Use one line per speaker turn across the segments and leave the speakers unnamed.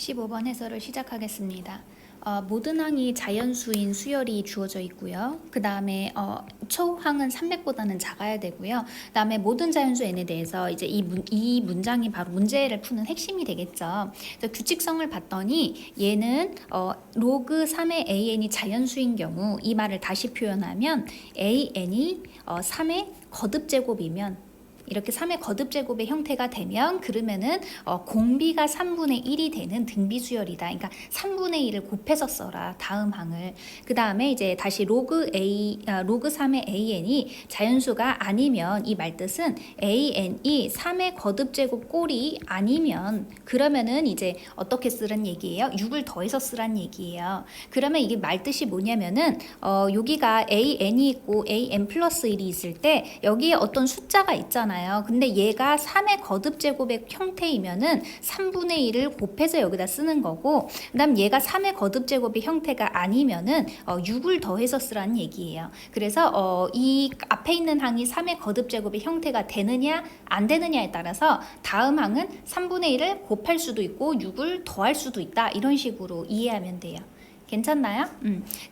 15번 해설을 시작하겠습니다. 모든 항이 자연수인 수열이 주어져 있고요. 그 다음에 초항은 300보다는 작아야 되고요. 그 다음에 모든 자연수 n에 대해서 이제 이 문장이 바로 문제를 푸는 핵심이 되겠죠. 그래서 규칙성을 봤더니 얘는 로그 3의 an이 자연수인 경우 이 말을 다시 표현하면 an이 3의 거듭제곱이면 이렇게 3의 거듭제곱의 형태가 되면 그러면은 공비가 3분의 1이 되는 등비수열이다. 그러니까 3분의 1을 곱해서 써라. 다음 항을. 그 다음에 이제 다시 로그 3의 an이 자연수가 아니면 이 말뜻은 an이 3의 거듭제곱 꼴이 아니면 그러면은 이제 어떻게 쓰란 얘기예요? 6을 더해서 쓰란 얘기예요. 그러면 이게 말뜻이 뭐냐면은 여기가 an이 있고 an 플러스 1이 있을 때 여기에 어떤 숫자가 있잖아요. 근데 얘가 3의 거듭제곱의 형태이면은 3분의 1을 곱해서 여기다 쓰는 거고, 그 다음 얘가 3의 거듭제곱의 형태가 아니면은 6을 더해서 쓰라는 얘기예요. 그래서 이 앞에 있는 항이 3의 거듭제곱의 형태가 되느냐 안 되느냐에 따라서 다음 항은 3분의 1을 곱할 수도 있고 6을 더할 수도 있다. 이런 식으로 이해하면 돼요. 괜찮나요?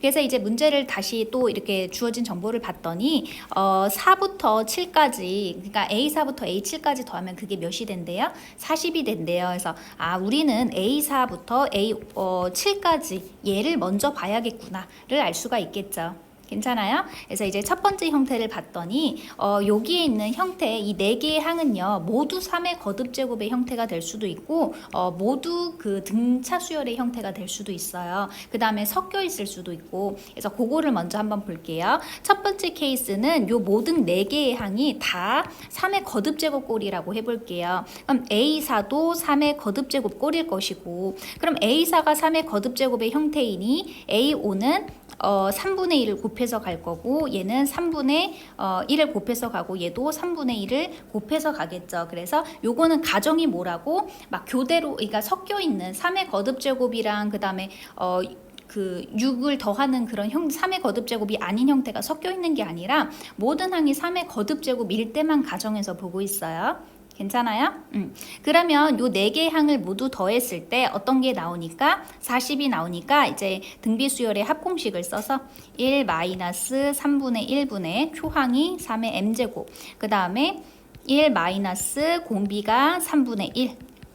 그래서 이제 문제를 다시 또 이렇게 주어진 정보를 봤더니 4부터 7까지 그러니까 A4부터 A7까지 더하면 그게 몇이 된대요? 40이 된대요. 그래서 우리는 A4부터 A7까지 얘를 먼저 봐야겠구나를 알 수가 있겠죠. 괜찮아요? 그래서 이제 첫 번째 형태를 봤더니 여기에 있는 형태 이 4개의 항은요 모두 3의 거듭제곱의 형태가 될 수도 있고 모두 그 등차 수열의 형태가 될 수도 있어요. 그 다음에 섞여 있을 수도 있고 그래서 그거를 먼저 한번 볼게요. 첫 번째 케이스는 요 모든 4개의 항이 다 3의 거듭제곱 꼴이라고 해볼게요. 그럼 A4도 3의 거듭제곱 꼴일 것이고 그럼 A4가 3의 거듭제곱의 형태이니 A5는 3분의 1을 곱해서 갈 거고 얘는 3분의 1을 곱해서 가고 얘도 3분의 1을 곱해서 가겠죠. 그래서 요거는 가정이 뭐라고 막 교대로 그러니까 섞여 있는 3의 거듭제곱이랑 그 다음에 그 6을 더하는 그런 3의 거듭제곱이 아닌 형태가 섞여 있는 게 아니라 모든 항이 3의 거듭제곱일 때만 가정해서 보고 있어요. 괜찮아요? 그러면 요 4개의 항을 모두 더했을 때 어떤 게 나오니까 40이 나오니까 이제 등비수열의 합공식을 써서 1 마이너스 3분의 1분의 초항이 3의 m제곱 그 다음에 1 마이너스 공비가 3분의 1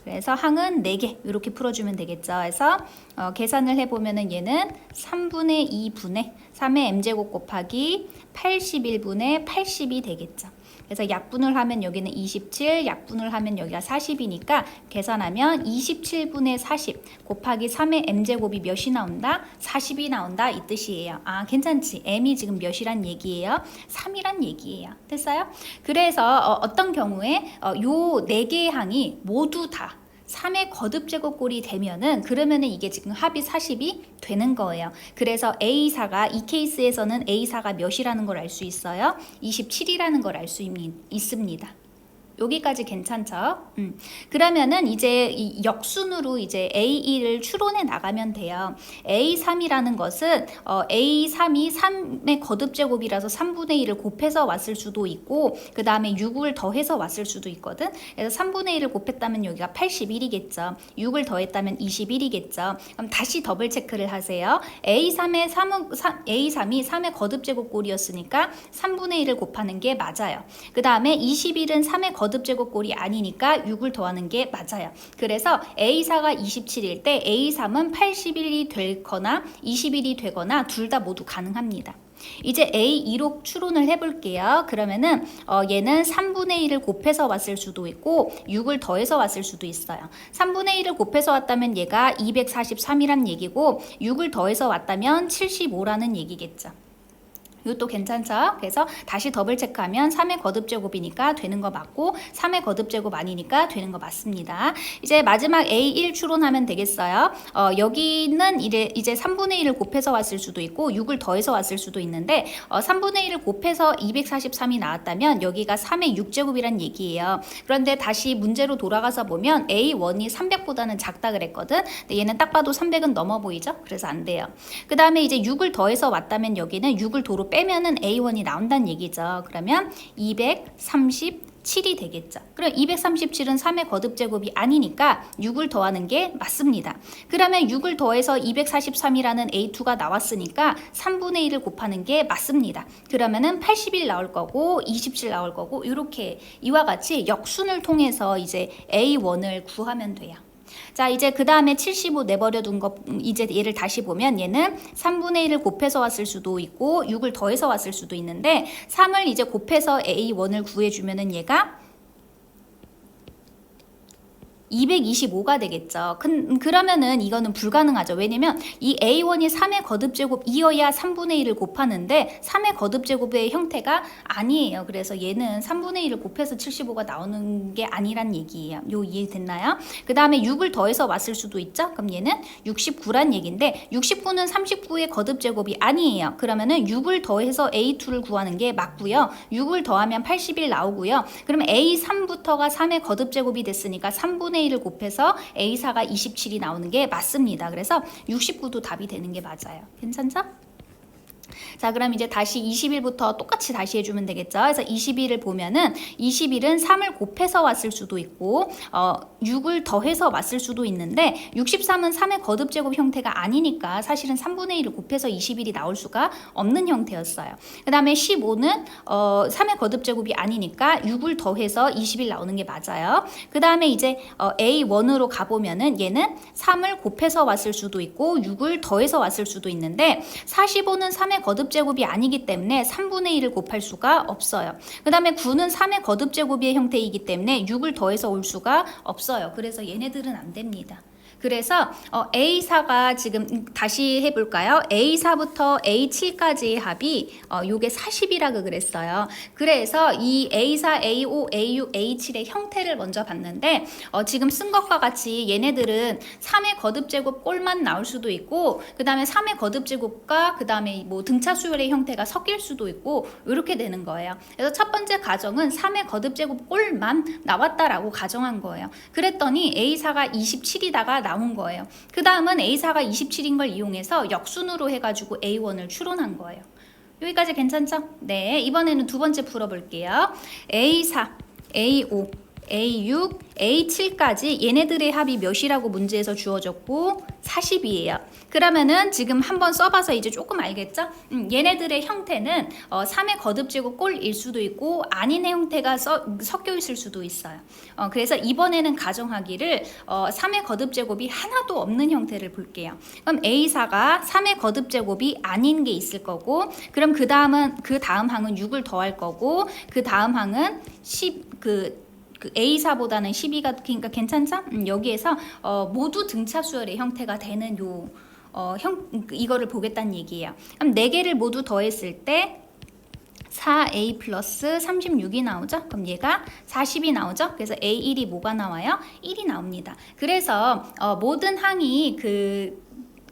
그래서 항은 4개 이렇게 풀어주면 되겠죠. 그래서 계산을 해보면은 얘는 3분의 2분의 3의 m제곱 곱하기 81분의 80이 되겠죠. 그래서 약분을 하면 여기는 27, 약분을 하면 여기가 40이니까 계산하면 27분의 40 곱하기 3의 m제곱이 몇이 나온다? 40이 나온다 이 뜻이에요. 괜찮지? m이 지금 몇이란 얘기예요? 3이란 얘기예요. 됐어요? 그래서 어떤 경우에 요 4개의 항이 모두 다 3의 거듭제곱꼴이 되면은 그러면은 이게 지금 합이 40이 되는 거예요. 그래서 A4가 이 케이스에서는 A4가 몇이라는 걸 알 수 있어요? 27이라는 걸 알 수 있습니다. 여기까지 괜찮죠? 그러면은 이제 이 역순으로 이제 A1을 추론해 나가면 돼요. A3이라는 것은 A3이 3의 거듭제곱이라서 3분의 1을 곱해서 왔을 수도 있고 그 다음에 6을 더해서 왔을 수도 있거든. 그래서 3분의 1을 곱했다면 여기가 81이겠죠. 6을 더했다면 21이겠죠. 그럼 다시 더블 체크를 하세요. A3이 3의 거듭제곱꼴이었으니까 3분의 1을 곱하는 게 맞아요. 그 다음에 21은 3의 거듭제곱꼴이 아니니까 6을 더하는 게 맞아요. 그래서 A4가 27일 때 A3은 81이 되거나 21이 되거나 둘 다 모두 가능합니다. 이제 A2로 추론을 해볼게요. 그러면은 얘는 3분의 1을 곱해서 왔을 수도 있고 6을 더해서 왔을 수도 있어요. 3분의 1을 곱해서 왔다면 얘가 243이란 얘기고 6을 더해서 왔다면 75라는 얘기겠죠. 이것도 괜찮죠? 그래서 다시 더블 체크하면 3의 거듭제곱이니까 되는 거 맞고 3의 거듭제곱 아니니까 되는 거 맞습니다. 이제 마지막 A1 추론하면 되겠어요. 여기는 이제 3분의 1을 곱해서 왔을 수도 있고 6을 더해서 왔을 수도 있는데 3분의 1을 곱해서 243이 나왔다면 여기가 3의 6제곱이란 얘기예요. 그런데 다시 문제로 돌아가서 보면 A1이 300보다는 작다 그랬거든. 근데 얘는 딱 봐도 300은 넘어 보이죠? 그래서 안 돼요. 그 다음에 이제 6을 더해서 왔다면 여기는 6을 도로 빼면은 A1이 나온다는 얘기죠. 그러면 230 7이 되겠죠. 그럼 237은 3의 거듭제곱이 아니니까 6을 더하는 게 맞습니다. 그러면 6을 더해서 243이라는 A2가 나왔으니까 3분의 1을 곱하는 게 맞습니다. 그러면은 81 나올 거고 27 나올 거고 이렇게 이와 같이 역순을 통해서 이제 A1을 구하면 돼요. 자, 이제 그 다음에 75 내버려 둔 거 이제 얘를 다시 보면 얘는 3분의 1을 곱해서 왔을 수도 있고 6을 더해서 왔을 수도 있는데 3을 이제 곱해서 A1을 구해주면은 얘가 225가 되겠죠. 그러면은 이거는 불가능하죠. 왜냐면 이 A1이 3의 거듭제곱이어야 3분의 1을 곱하는데 3의 거듭제곱의 형태가 아니에요. 그래서 얘는 3분의 1을 곱해서 75가 나오는 게 아니란 얘기예요. 요 이해됐나요? 그 다음에 6을 더해서 왔을 수도 있죠. 그럼 얘는 69란 얘기인데 69는 39의 거듭제곱이 아니에요. 그러면은 6을 더해서 A2를 구하는 게 맞고요. 6을 더하면 81 나오고요. 그러면 A3부터가 3의 거듭제곱이 됐으니까 3분의 1을 곱해서 A4가 27이 나오는 게 맞습니다. 그래서 69도 답이 되는 게 맞아요. 괜찮죠? 자, 그럼 이제 다시 21부터 똑같이 다시 해주면 되겠죠. 그래서 21을 보면은 21은 3을 곱해서 왔을 수도 있고 6을 더해서 왔을 수도 있는데 63은 3의 거듭제곱 형태가 아니니까 사실은 3분의 1을 곱해서 21이 나올 수가 없는 형태였어요. 그 다음에 15는 3의 거듭제곱이 아니니까 6을 더해서 21 나오는 게 맞아요. 그 다음에 이제 A1으로 가보면은 얘는 3을 곱해서 왔을 수도 있고 6을 더해서 왔을 수도 있는데 45는 3의 거듭제곱이 아니기 때문에 3분의 1을 곱할 수가 없어요. 그 다음에 9는 3의 거듭제곱의 형태이기 때문에 6을 더해서 올 수가 없어요. 그래서 얘네들은 안 됩니다. 그래서 A4가 지금 다시 해볼까요? A4부터 A7까지의 합이 요게 40이라고 그랬어요. 그래서 이 A4, A5, A6, A7의 형태를 먼저 봤는데 지금 쓴 것과 같이 얘네들은 3의 거듭제곱 꼴만 나올 수도 있고 그 다음에 3의 거듭제곱과 그 다음에 뭐 등차 수열의 형태가 섞일 수도 있고 이렇게 되는 거예요. 그래서 첫 번째 가정은 3의 거듭제곱 꼴만 나왔다라고 가정한 거예요. 그랬더니 A4가 27이다가 나온 거예요. 그 다음은 A4가 27인 걸 이용해서 역순으로 해가지고 A1을 추론한 거예요. 여기까지 괜찮죠? 네, 이번에는 두 번째 풀어볼게요. A4, A5, A6, A7까지 얘네들의 합이 몇이라고 문제에서 주어졌고 40이에요. 그러면은 지금 한번 써봐서 이제 조금 알겠죠? 얘네들의 형태는 3의 거듭제곱 꼴일 수도 있고 아닌의 형태가 섞여 있을 수도 있어요. 그래서 이번에는 가정하기를 3의 거듭제곱이 하나도 없는 형태를 볼게요. 그럼 A4가 3의 거듭제곱이 아닌 게 있을 거고 그럼 그 다음 항은 6을 더할 거고 그 다음 항은 10 그 A4보다는 12가 그러니까 괜찮죠? 여기에서 모두 등차 수열의 형태가 되는 이거를 보겠다는 얘기예요. 그럼 4개를 모두 더했을 때 4A 플러스 36이 나오죠? 그럼 얘가 40이 나오죠? 그래서 A1이 뭐가 나와요? 1이 나옵니다. 그래서 모든 항이 그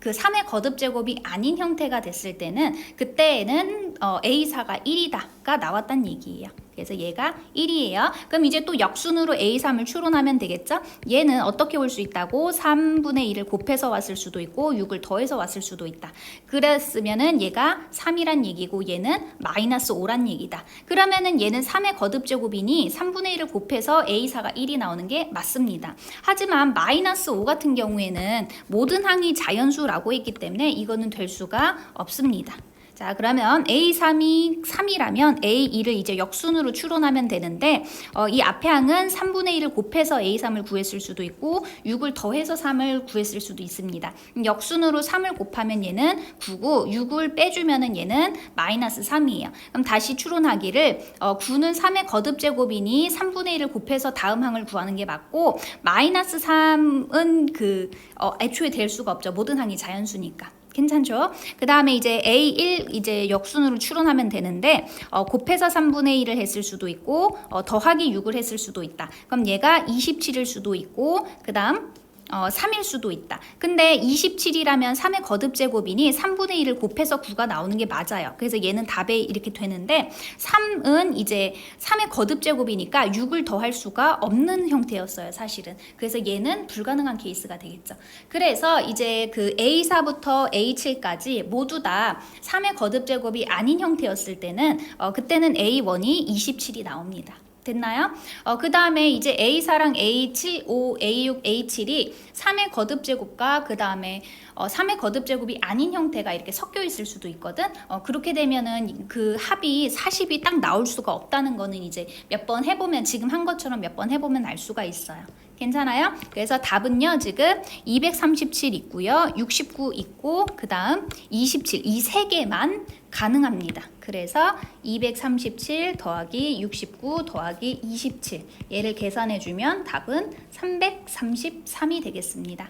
3의 거듭제곱이 아닌 형태가 됐을 때는 그때에는 A4가 1이다가 나왔다는 얘기예요. 그래서 얘가 1이에요. 그럼 이제 또 역순으로 A3을 추론하면 되겠죠? 얘는 어떻게 올 수 있다고? 3분의 1을 곱해서 왔을 수도 있고 6을 더해서 왔을 수도 있다. 그랬으면은 얘가 3이란 얘기고 얘는 마이너스 5란 얘기다. 그러면은 얘는 3의 거듭제곱이니 3분의 1을 곱해서 A4가 1이 나오는 게 맞습니다. 하지만 마이너스 5 같은 경우에는 모든 항이 자연수라고 했기 때문에 이거는 될 수가 없습니다. 자, 그러면 A3이 3이라면 A2를 이제 역순으로 추론하면 되는데 이 앞에 항은 3분의 1을 곱해서 A3을 구했을 수도 있고 6을 더해서 3을 구했을 수도 있습니다. 역순으로 3을 곱하면 얘는 9고 6을 빼주면은 얘는 마이너스 3이에요. 그럼 다시 추론하기를 9는 3의 거듭제곱이니 3분의 1을 곱해서 다음 항을 구하는 게 맞고 마이너스 3은 애초에 될 수가 없죠. 모든 항이 자연수니까. 괜찮죠? 그 다음에 이제 A1 이제 역순으로 추론하면 되는데 곱해서 3분의 1을 했을 수도 있고 더하기 6을 했을 수도 있다. 그럼 얘가 27일 수도 있고 그 다음 3일 수도 있다. 근데 27이라면 3의 거듭제곱이니 3분의 1을 곱해서 9가 나오는 게 맞아요. 그래서 얘는 답에 이렇게 되는데 3은 이제 3의 거듭제곱이니까 6을 더할 수가 없는 형태였어요, 사실은. 그래서 얘는 불가능한 케이스가 되겠죠. 그래서 이제 그 A4부터 A7까지 모두 다 3의 거듭제곱이 아닌 형태였을 때는 그때는 A1이 27이 나옵니다. 됐나요? 그 다음에 이제 A4랑 A7, 5, A6, A7이 3의 거듭제곱과 그 다음에 3의 거듭제곱이 아닌 형태가 이렇게 섞여 있을 수도 있거든. 그렇게 되면은 그 합이 40이 딱 나올 수가 없다는 거는 이제 몇 번 해보면, 지금 한 것처럼 몇 번 해보면 알 수가 있어요. 괜찮아요? 그래서 답은요, 지금 237 있고요, 69 있고, 그 다음 27, 이 세 개만 가능합니다. 그래서 237 더하기 69 더하기 27, 얘를 계산해주면 답은 333이 되겠습니다.